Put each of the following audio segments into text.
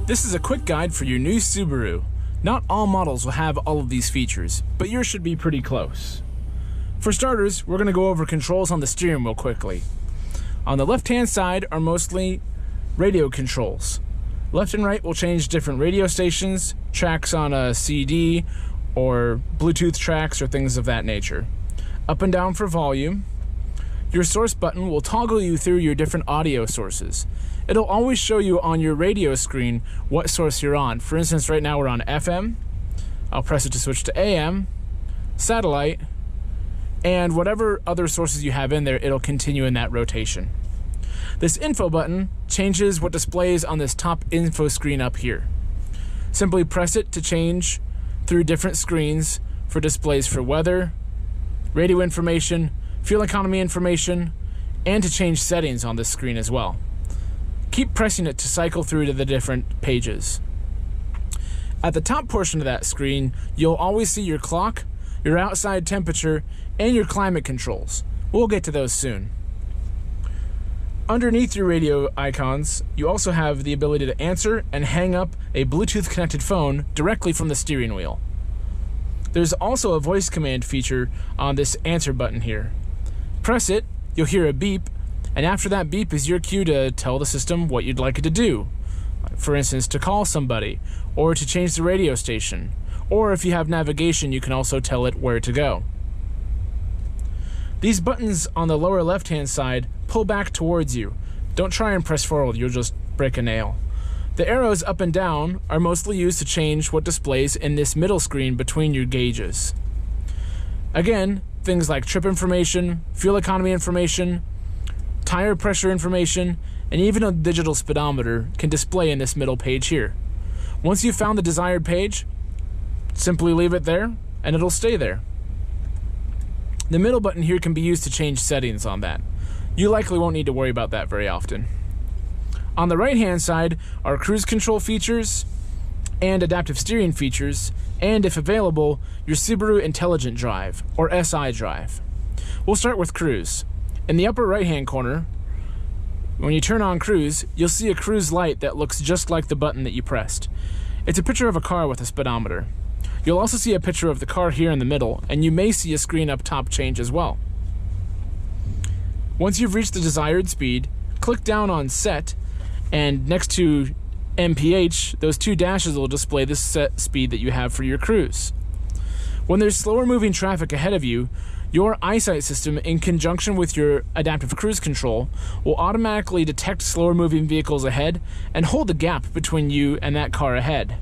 This is a quick guide for your new Subaru. Not all models will have all of these features, but yours should be pretty close. For starters, we're going to go over controls on the steering wheel quickly. On the left-hand side are mostly radio controls. Left and right will change different radio stations, tracks on a CD, or Bluetooth tracks or things of that nature. Up and down for volume. Your source button will toggle you through your different audio sources. It'll always show you on your radio screen what source you're on. For instance, right now we're on FM. I'll press it to switch to AM, satellite, and whatever other sources you have in there, it'll continue in that rotation. This info button changes what displays on this top info screen up here. Simply press it to change through different screens for displays for weather, radio information, fuel economy information, and to change settings on this screen as well. Keep pressing it to cycle through to the different pages. At the top portion of that screen, you'll always see your clock, your outside temperature, and your climate controls. We'll get to those soon. Underneath your radio icons, you also have the ability to answer and hang up a Bluetooth connected phone directly from the steering wheel. There's also a voice command feature on this answer button here. Press it, you'll hear a beep, and after that beep is your cue to tell the system what you'd like it to do. For instance, to call somebody, or to change the radio station, or if you have navigation, you can also tell it where to go. These buttons on the lower left-hand side pull back towards you. Don't try and press forward, you'll just break a nail. The arrows up and down are mostly used to change what displays in this middle screen between your gauges. Again, things like trip information, fuel economy information, tire pressure information, and even a digital speedometer can display in this middle page here. Once you've found the desired page, simply leave it there and it'll stay there. The middle button here can be used to change settings on that. You likely won't need to worry about that very often. On the right hand side are cruise control features and adaptive steering features, and if available, your Subaru Intelligent Drive, or SI Drive. We'll start with cruise. In the upper right hand corner, when you turn on cruise, you'll see a cruise light that looks just like the button that you pressed. It's a picture of a car with a speedometer. You'll also see a picture of the car here in the middle, and you may see a screen up top change as well. Once you've reached the desired speed, click down on Set, and next to MPH, those two dashes will display the set speed that you have for your cruise. When there's slower moving traffic ahead of you, your eyesight system, in conjunction with your adaptive cruise control, will automatically detect slower moving vehicles ahead and hold the gap between you and that car ahead.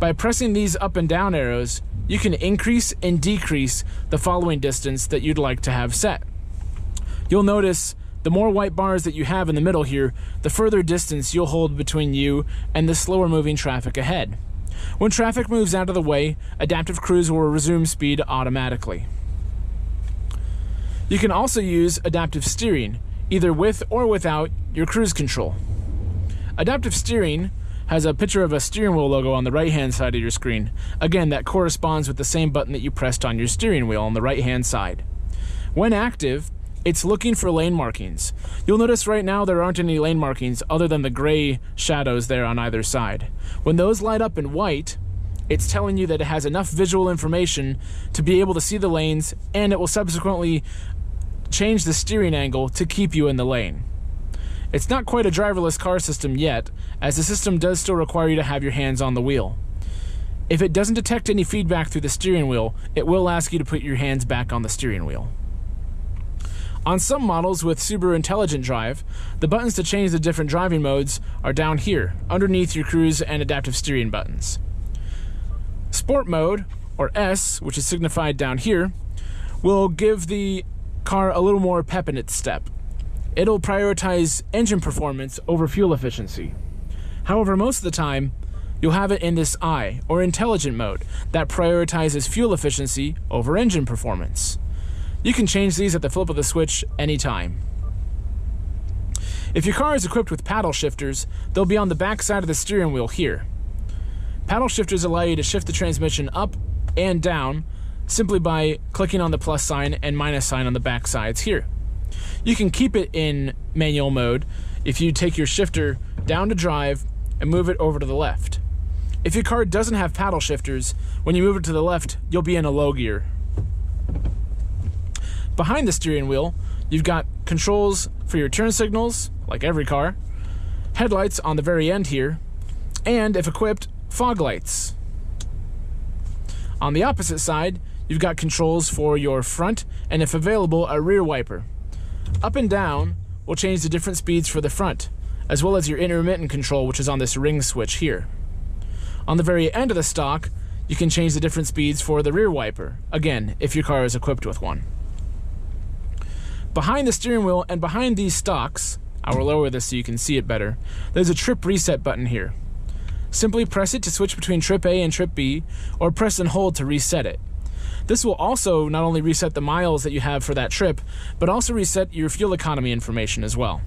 By pressing these up and down arrows, you can increase and decrease the following distance that you'd like to have set. You'll notice the more white bars that you have in the middle here, the further distance you'll hold between you and the slower moving traffic ahead. When traffic moves out of the way, adaptive cruise will resume speed automatically. You can also use adaptive steering, either with or without your cruise control. Adaptive steering has a picture of a steering wheel logo on the right-hand side of your screen. Again, that corresponds with the same button that you pressed on your steering wheel on the right-hand side. When active, it's looking for lane markings. You'll notice right now there aren't any lane markings other than the gray shadows there on either side. When those light up in white, it's telling you that it has enough visual information to be able to see the lanes, and it will subsequently change the steering angle to keep you in the lane. It's not quite a driverless car system yet, as the system does still require you to have your hands on the wheel. If it doesn't detect any feedback through the steering wheel, it will ask you to put your hands back on the steering wheel. On some models with Subaru Intelligent Drive, the buttons to change the different driving modes are down here, underneath your cruise and adaptive steering buttons. Sport mode, or S, which is signified down here, will give the car a little more pep in its step. It'll prioritize engine performance over fuel efficiency. However, most of the time, you'll have it in this I, or intelligent mode, that prioritizes fuel efficiency over engine performance. You can change these at the flip of the switch anytime. If your car is equipped with paddle shifters, they'll be on the back side of the steering wheel here. Paddle shifters allow you to shift the transmission up and down simply by clicking on the plus sign and minus sign on the back sides here. You can keep it in manual mode if you take your shifter down to drive and move it over to the left. If your car doesn't have paddle shifters, when you move it to the left, you'll be in a low gear. Behind the steering wheel, you've got controls for your turn signals, like every car, headlights on the very end here, and, if equipped, fog lights. On the opposite side, you've got controls for your front and, if available, a rear wiper. Up and down will change the different speeds for the front, as well as your intermittent control, which is on this ring switch here. On the very end of the stock, you can change the different speeds for the rear wiper, again, if your car is equipped with one. Behind the steering wheel and behind these stocks, I will lower this so you can see it better, there's a trip reset button here. Simply press it to switch between trip A and trip B, or press and hold to reset it. This will also not only reset the miles that you have for that trip, but also reset your fuel economy information as well.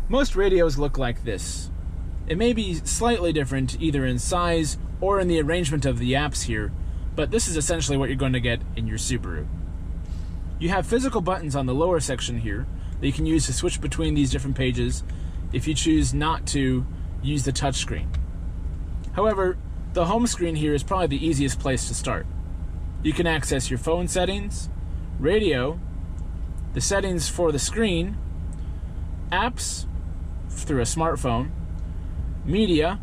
Most radios look like this. It may be slightly different either in size or in the arrangement of the apps here, but this is essentially what you're going to get in your Subaru. You have physical buttons on the lower section here that you can use to switch between these different pages if you choose not to use the touchscreen. However, the home screen here is probably the easiest place to start. You can access your phone settings, radio, the settings for the screen, apps through a smartphone, media,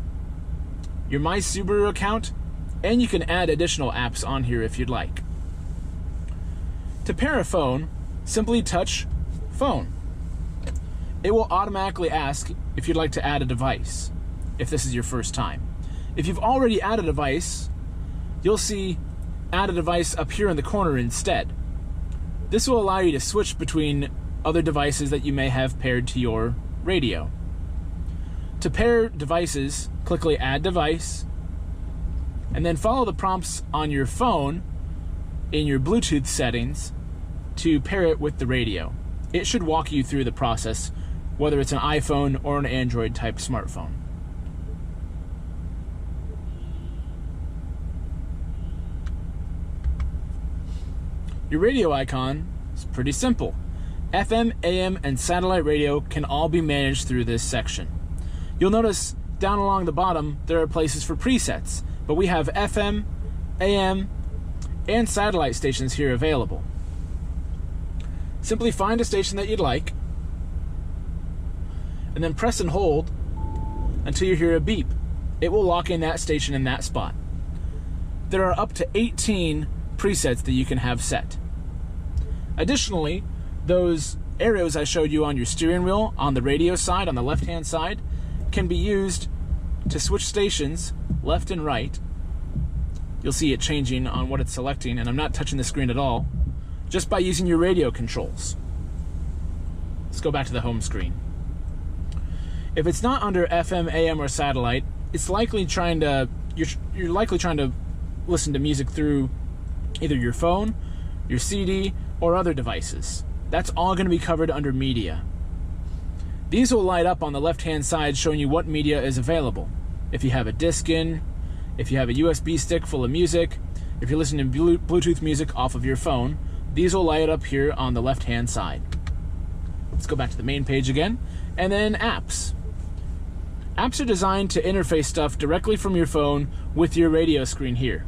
your My Subaru account, and you can add additional apps on here if you'd like. To pair a phone, simply touch Phone. It will automatically ask if you'd like to add a device, if this is your first time. If you've already added a device, you'll see Add a Device up here in the corner instead. This will allow you to switch between other devices that you may have paired to your radio. To pair devices, click Add Device, and then follow the prompts on your phone in your Bluetooth settings to pair it with the radio. It should walk you through the process, whether it's an iPhone or an Android type smartphone. Your radio icon is pretty simple. FM, AM, and satellite radio can all be managed through this section. You'll notice down along the bottom there are places for presets, but we have FM, AM, and satellite stations here available. Simply find a station that you'd like, and then press and hold until you hear a beep. It will lock in that station in that spot. There are up to 18 presets that you can have set. Additionally, those arrows I showed you on your steering wheel, on the radio side, on the left-hand side, can be used to switch stations left and right. You'll see it changing on what it's selecting, and I'm not touching the screen at all, just by using your radio controls. Let's go back to the home screen. If it's not under FM, AM, or satellite, it's likely you're likely trying to listen to music through either your phone, your CD, or other devices. That's all going to be covered under media. These will light up on the left-hand side showing you what media is available. If you have a disc in, if you have a USB stick full of music, if you're listening to Bluetooth music off of your phone, these will light up here on the left-hand side. Let's go back to the main page again, and then apps. Apps are designed to interface stuff directly from your phone with your radio screen here.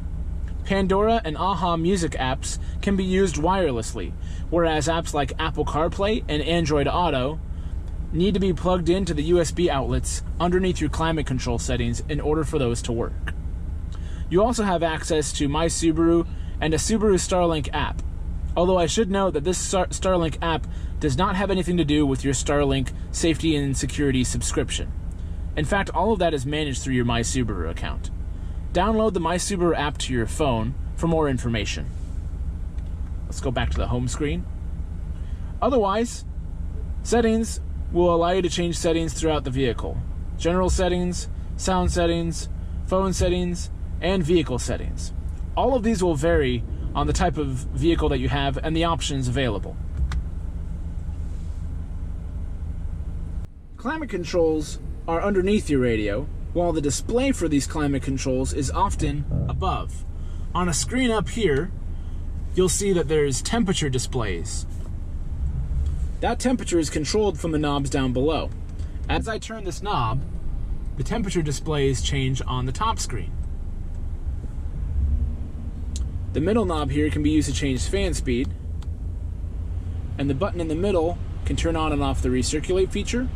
Pandora and Aha Music apps can be used wirelessly, whereas apps like Apple CarPlay and Android Auto need to be plugged into the USB outlets underneath your climate control settings in order for those to work. You also have access to My Subaru and a Subaru Starlink app, although I should note that this Starlink app does not have anything to do with your Starlink safety and security subscription. In fact, all of that is managed through your My Subaru account. Download the My Subaru app to your phone for more information. Let's go back to the home screen. Otherwise, settings will allow you to change settings throughout the vehicle. General settings, sound settings, phone settings, and vehicle settings. All of these will vary on the type of vehicle that you have and the options available. Climate controls are underneath your radio, while the display for these climate controls is often above. On a screen up here, you'll see that there's temperature displays. That temperature is controlled from the knobs down below. As I turn this knob, the temperature displays change on the top screen. The middle knob here can be used to change fan speed, and the button in the middle can turn on and off the recirculate feature.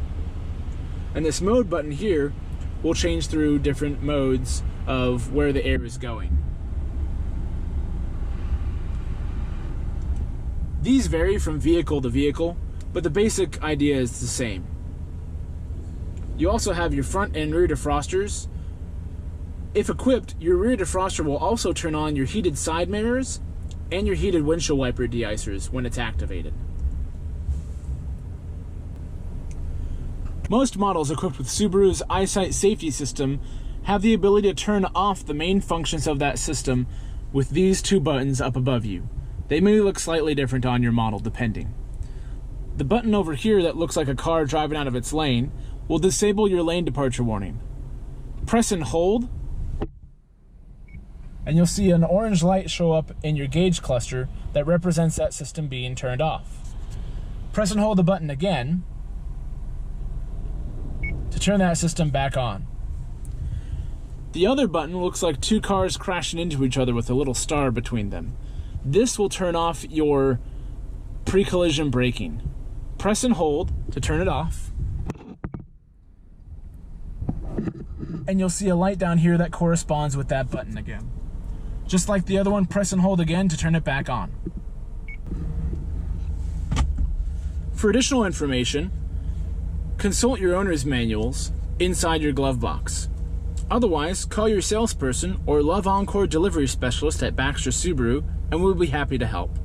And this mode button here will change through different modes of where the air is going. These vary from vehicle to vehicle, but the basic idea is the same. You also have your front and rear defrosters. If equipped, your rear defroster will also turn on your heated side mirrors and your heated windshield wiper de-icers when it's activated. Most models equipped with Subaru's EyeSight safety system have the ability to turn off the main functions of that system with these two buttons up above you. They may look slightly different on your model depending. The button over here that looks like a car driving out of its lane will disable your lane departure warning. Press and hold, and you'll see an orange light show up in your gauge cluster that represents that system being turned off. Press and hold the button again to turn that system back on. The other button looks like two cars crashing into each other with a little star between them. This will turn off your pre-collision braking. Press and hold to turn it off, and you'll see a light down here that corresponds with that button again. Just like the other one, press and hold again to turn it back on. For additional information, consult your owner's manuals inside your glove box. Otherwise, call your salesperson or Love Encore delivery specialist at Baxter Subaru, and we'll be happy to help.